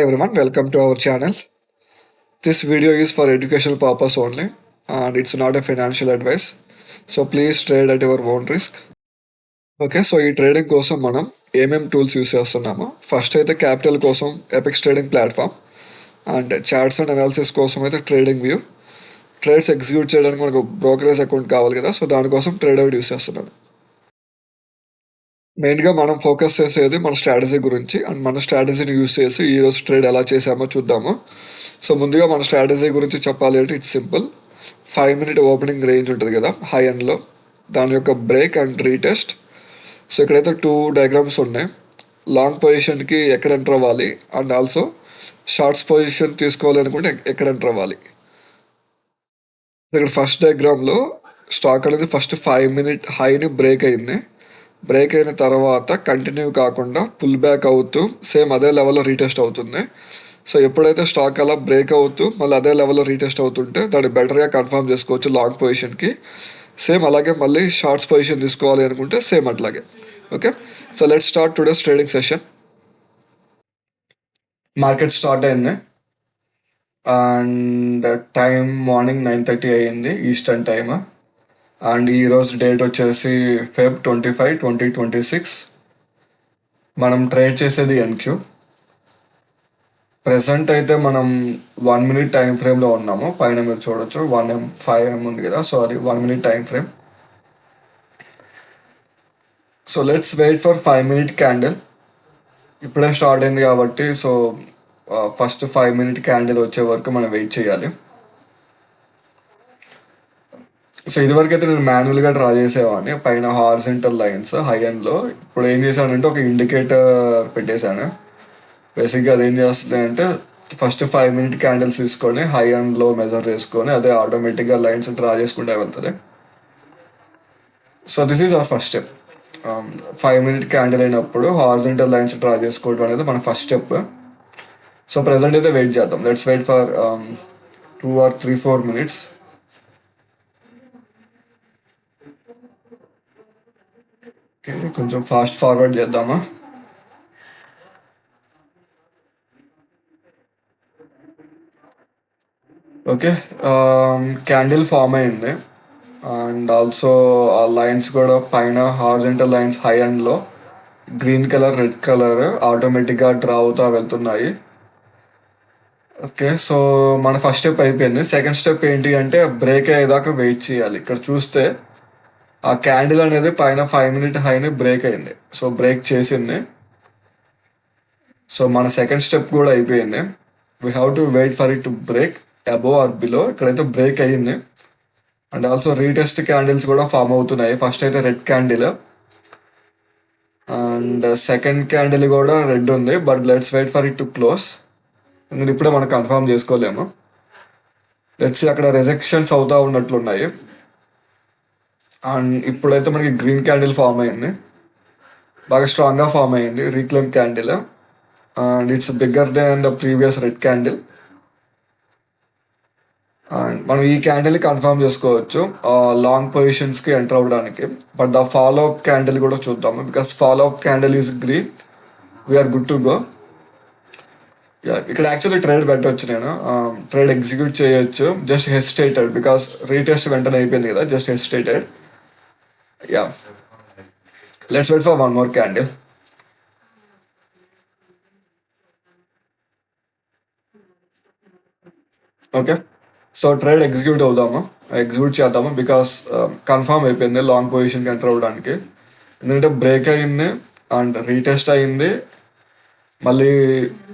Everyone, welcome to our channel. This video is for educational purpose only and it's not a financial advice. So please trade at your own risk. Okay, so ఈ trading కోసం మనం ఏమేం tools use చేస్తున్నాము. First అయితే capital కోసం epics trading platform and charts and analysis కోసం అయితే trading view. Trades execute చేయడానికి మనకు బ్రోకరేజ్ అకౌంట్ కావాలి కదా, సో దానికోసం ట్రేడ్ అవుట్ యూస్ చేస్తున్నాను. మెయిన్గా మనం ఫోకస్ చేసేది మన స్ట్రాటజీ గురించి అండ్ మన స్ట్రాటజీని యూస్ చేసి ఈరోజు ట్రేడ్ ఎలా చేసామో చూద్దాము. సో ముందుగా మన స్ట్రాటజీ గురించి చెప్పాలి అంటే it's simple. 5 minute opening range ఉంటుంది కదా హై ఎండ్లో, దాని యొక్క బ్రేక్ అండ్ రీటెస్ట్. సో ఇక్కడైతే 2 డయాగ్రామ్స్ ఉన్నాయి. లాంగ్ పొజిషన్కి ఎక్కడ ఎంటర్ అవ్వాలి అండ్ ఆల్సో షార్ట్స్ పొజిషన్ తీసుకోవాలి అనుకుంటే ఎక్కడ ఎంటర్ అవ్వాలి. ఇక్కడ ఫస్ట్ డయాగ్రామ్లో స్టాక్ అనేది ఫస్ట్ 5 minute హైని బ్రేక్ అయింది. బ్రేక్ అయిన తర్వాత కంటిన్యూ కాకుండా పుల్ బ్యాక్ అవుతూ సేమ్ అదే లెవెల్లో రీటెస్ట్ అవుతుంది. సో ఎప్పుడైతే స్టాక్ అలా బ్రేక్ అవుతూ మళ్ళీ అదే లెవెల్లో రీటెస్ట్ అవుతుంటే దాన్ని బెటర్గా కన్ఫర్మ్ చేసుకోవచ్చు లాంగ్ పొజిషన్కి. సేమ్ అలాగే మళ్ళీ షార్ట్స్ పొజిషన్ తీసుకోవాలి అనుకుంటే సేమ్ అట్లాగే. Okay, so let start today's trading session. Market start అయింది అండ్ టైం మార్నింగ్ 9:30 అయ్యింది ఈస్టర్న్ టైమ్. అండ్ ఈరోజు డేట్ వచ్చేసి Feb 25, 2026. మనం ట్రేడ్ చేసేది ఎన్క్యూ. ప్రెసెంట్ అయితే మనం 1 minute టైం ఫ్రేమ్లో ఉన్నాము. పైన మీరు చూడొచ్చు 1M 5M ఉంది కదా, సో అది 1 minute time frame. So let's wait for 5 minute candle. ఇప్పుడే స్టార్ట్ అయింది కాబట్టి సో ఫస్ట్ 5 minute క్యాండిల్ వచ్చే వరకు మనం వెయిట్ చేయాలి. సో ఇదివరకు అయితే నేను మాన్యువల్గా డ్రా చేసేవాడిని పైన హారిజంటల్ లైన్స్ హై ఎండ్లో. ఇప్పుడు ఏం చేశానంటే ఒక ఇండికేటర్ పెట్టేశాను. బేసిక్గా అది ఏం చేస్తుంది అంటే ఫస్ట్ 5 minute క్యాండిల్స్ తీసుకొని హై అండ్ లో మెజర్ చేసుకొని అదే ఆటోమేటిక్గా లైన్స్ డ్రా చేసుకుంటే వెళ్తుంది. So this is our first step. 5 minute candle అయినప్పుడు హారిజంటల్ లైన్స్ డ్రా చేసుకోవడం అనేది మన ఫస్ట్ స్టెప్. సో ప్రజెంట్ అయితే వెయిట్ చేద్దాం. Let's wait for 2 or 3-4 minutes. కొంచెం ఫాస్ట్ ఫార్వర్డ్ చేద్దామా. ఓకే, క్యాండిల్ ఫామ్ అయింది అండ్ ఆల్సో ఆ లైన్స్ కూడా పైన హారిజంటల్ లైన్స్ హై అండ్లో గ్రీన్ కలర్ రెడ్ కలర్ ఆటోమేటిక్గా డ్రా అవుతా వెళ్తున్నాయి. ఓకే, సో మన ఫస్ట్ స్టెప్ అయిపోయింది. సెకండ్ స్టెప్ ఏంటి అంటే బ్రేక్ అయ్యేదాకా వెయిట్ చేయాలి. ఇక్కడ చూస్తే ఆ క్యాండిల్ అనేది పైన 5 minute హైని బ్రేక్ అయింది. సో బ్రేక్ చేసింది. సో మన సెకండ్ స్టెప్ కూడా అయిపోయింది. We have to wait for it to break above or below. ఇక్కడైతే బ్రేక్ అయ్యింది అండ్ ఆల్సో రీటెస్ట్ క్యాండిల్స్ కూడా ఫామ్ అవుతున్నాయి. ఫస్ట్ అయితే red candle and second candle కూడా రెడ్ ఉంది, but let's wait for it to close. ఎందుకంటే ఇప్పుడే మనం కన్ఫర్మ్ చేసుకోలేము. లెట్స్ అక్కడ రిజెక్షన్స్ అవుతా ఉన్నట్లున్నాయి. అండ్ ఇప్పుడైతే మనకి గ్రీన్ క్యాండిల్ ఫామ్ అయింది, బాగా స్ట్రాంగ్గా ఫామ్ అయింది reclaim candle and it's bigger than the previous red candle. And మనం ఈ క్యాండిల్ కన్ఫర్మ్ చేసుకోవచ్చు లాంగ్ పొజిషన్స్కి ఎంటర్ అవ్వడానికి. But the follow up candle కూడా చూద్దాము. Because follow up candle is green, we're good to go. ఇక్కడ actually trade పెట్టవచ్చు, నేను ట్రేడ్ ఎగ్జిక్యూట్ చేయొచ్చు. జస్ట్ హెసిటేటెడ్ బికాస్ రీటెస్ట్ వెంటనే అయిపోయింది కదా, just hesitated. Yeah, let's wait for 1 more candle. Okay, so trade execute చేద్దాము బికాస్ కన్ఫర్మ్ అయిపోయింది long పొజిషన్కి ఎంటర్ అవ్వడానికి. ఎందుకంటే బ్రేక్ అయింది అండ్ రీటెస్ట్ అయింది, మళ్ళీ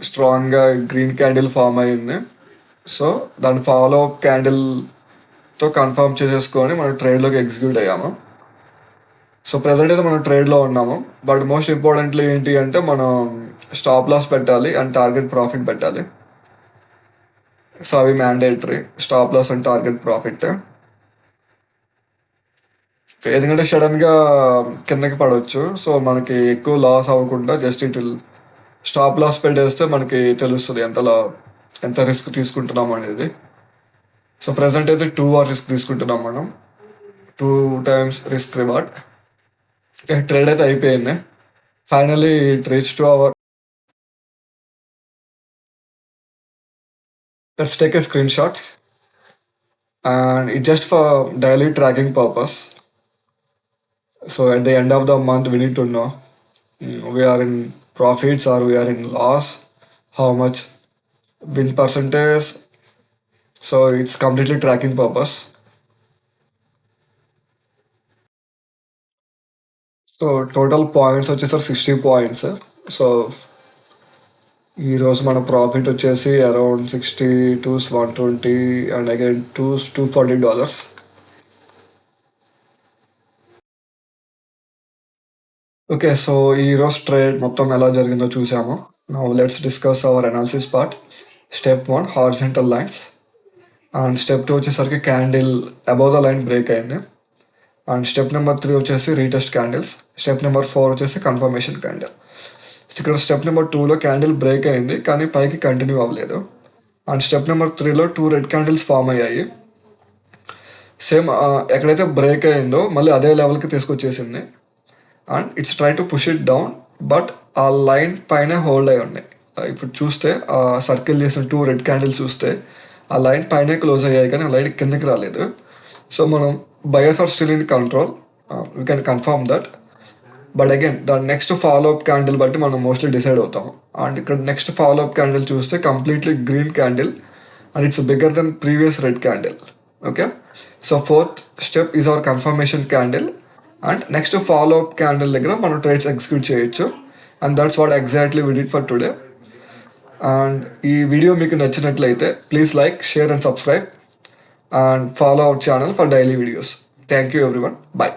స్ట్రాంగ్గా గ్రీన్ క్యాండిల్ ఫామ్ అయింది. సో దాని ఫాలో అప్ క్యాండిల్తో కన్ఫర్మ్ చేసేసుకొని మనం ట్రేడ్లోకి ఎగ్జిక్యూట్ అయ్యాము. సో ప్రజెంట్ అయితే మనం ట్రేడ్లో ఉన్నాము. బట్ మోస్ట్ ఇంపార్టెంట్లీ ఏంటి అంటే మనం స్టాప్ లాస్ పెట్టాలి అండ్ టార్గెట్ ప్రాఫిట్ పెట్టాలి. సో అవి mandatory, stop loss and target profit. ఎందుకంటే సడన్గా కిందకి పడవచ్చు. సో మనకి ఎక్కువ లాస్ అవ్వకుండా జస్ట్ ఇటు స్టాప్ లాస్ పెట్టేస్తే మనకి తెలుస్తుంది ఎంత రిస్క్ తీసుకుంటున్నాం అనేది. సో ప్రజెంట్ అయితే 2 hour రిస్క్ తీసుకుంటున్నాం మనం, 2 times రిస్క్ రివార్డ్. ట్రేడ్ అయితే అయిపోయింది. Finally it reach to our Let's take a screenshot, and it's just for daily tracking purpose. So at the end of the month, we need to know we are in profits or we are in loss, how much win percentage. So it's completely tracking purpose. So total points వచ్చేసరికి 60 points. So ఈరోజు మన profit వచ్చేసి around 60 to 120 and again $240. Okay, so ఈరోజు trade మొత్తం ఎలా జరిగిందో చూసాము. Now let's discuss hour analysis part. Step 1 horizontal lines, and step 2 వచ్చేసరికి candle above the line break అయింది, అండ్ స్టెప్ నెంబర్ 3 వచ్చేసి రీటెస్ట్ క్యాండిల్స్, స్టెప్ నెంబర్ 4 వచ్చేసి కన్ఫర్మేషన్ క్యాండిల్. ఇక్కడ స్టెప్ నెంబర్ 2లో క్యాండిల్ బ్రేక్ అయింది కానీ పైకి కంటిన్యూ అవ్వలేదు, అండ్ స్టెప్ నెంబర్ 3లో 2 రెడ్ క్యాండిల్స్ ఫామ్ అయ్యాయి. సేమ్ ఎక్కడైతే బ్రేక్ అయిందో మళ్ళీ అదే లెవెల్కి తీసుకొచ్చేసింది, and it's try to push it down, but ఆ లైన్ పైన హోల్డ్ అయి ఉన్నాయి. ఇప్పుడు చూస్తే ఆ సర్కిల్ చేసిన 2 రెడ్ క్యాండిల్స్ చూస్తే ఆ లైన్ పైనే క్లోజ్ అయ్యాయి కానీ ఆ లైన్ కిందకి రాలేదు. సో మనం buyers are still in control, we can confirm that. But again the next follow up candle బట్టి మనం మోస్ట్లీ డిసైడ్ అవుతాం. అండ్ ఇక్కడ నెక్స్ట్ ఫాలో అప్ క్యాండిల్ చూస్తే completely green candle and it's bigger than previous red candle. Okay, so fourth step is our confirmation candle, and next follow up candle దగ్గర మనం trades execute చేయొచ్చు. And that's what exactly we did for today. And ఈ video మీకు నచ్చినట్లయితే please like, share and subscribe, and follow our channel for daily videos. Thank you everyone. Bye.